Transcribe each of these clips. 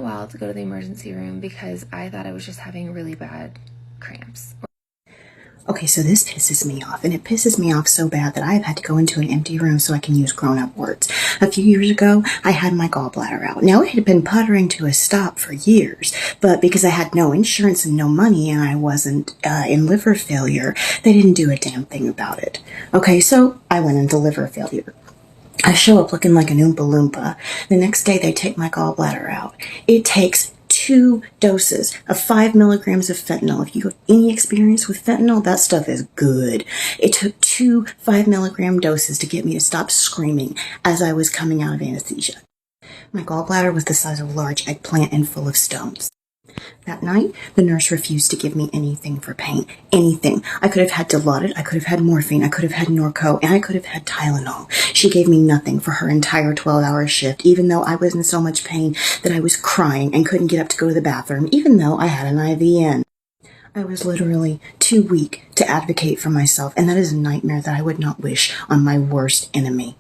while to go to the emergency room because I thought I was just having really bad cramps. Okay, so this pisses me off, and it pisses me off so bad that I've had to go into an empty room so I can use grown-up words. A few years ago, I had my gallbladder out. Now, it had been puttering to a stop for years, but because I had no insurance and no money and I wasn't in liver failure, they didn't do a damn thing about it. Okay, so I went into liver failure. I show up looking like an Oompa Loompa. The next day, they take my gallbladder out. It takes 2 doses of 5 milligrams of fentanyl. If you have any experience with fentanyl, that stuff is good. It took 2 5-milligram doses to get me to stop screaming as I was coming out of anesthesia. My gallbladder was the size of a large eggplant and full of stones. That night, the nurse refused to give me anything for pain. Anything. I could have had Dilaudid, I could have had morphine, I could have had Norco, and I could have had Tylenol. She gave me nothing for her entire 12-hour shift, even though I was in so much pain that I was crying and couldn't get up to go to the bathroom, even though I had an IV in. I was literally too weak to advocate for myself, and that is a nightmare that I would not wish on my worst enemy.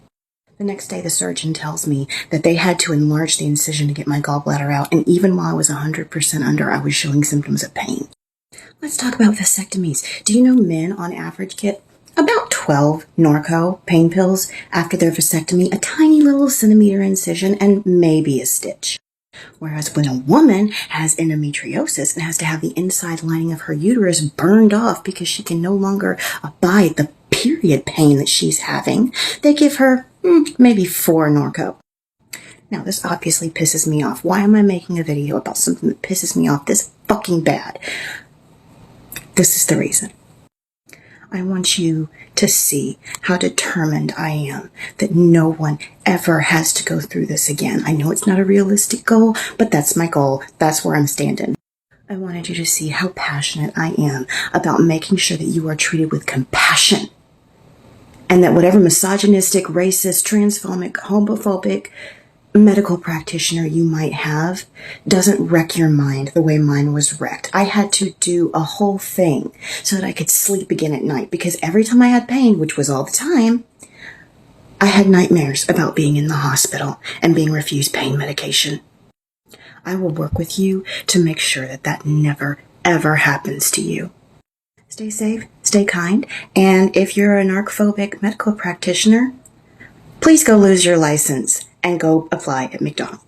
The next day, the surgeon tells me that they had to enlarge the incision to get my gallbladder out, and even while I was 100% under, I was showing symptoms of pain. Let's talk about vasectomies. Do you know men, on average, get about 12 Norco pain pills after their vasectomy, a tiny little centimeter incision, and maybe a stitch? Whereas when a woman has endometriosis and has to have the inside lining of her uterus burned off because she can no longer abide the period pain that she's having, they give her maybe 4 Norco. Now, this obviously pisses me off. Why am I making a video about something that pisses me off this fucking bad? This is the reason. I want you to see how determined I am that no one ever has to go through this again. I know it's not a realistic goal, but that's my goal. That's where I'm standing. I wanted you to see how passionate I am about making sure that you are treated with compassion, and that whatever misogynistic, racist, transphobic, homophobic medical practitioner you might have doesn't wreck your mind the way mine was wrecked. I had to do a whole thing so that I could sleep again at night, because every time I had pain, which was all the time, I had nightmares about being in the hospital and being refused pain medication. I will work with you to make sure that that never, ever happens to you. Stay safe, stay kind, and if you're a narc-phobic medical practitioner, please go lose your license and go apply at McDonald's.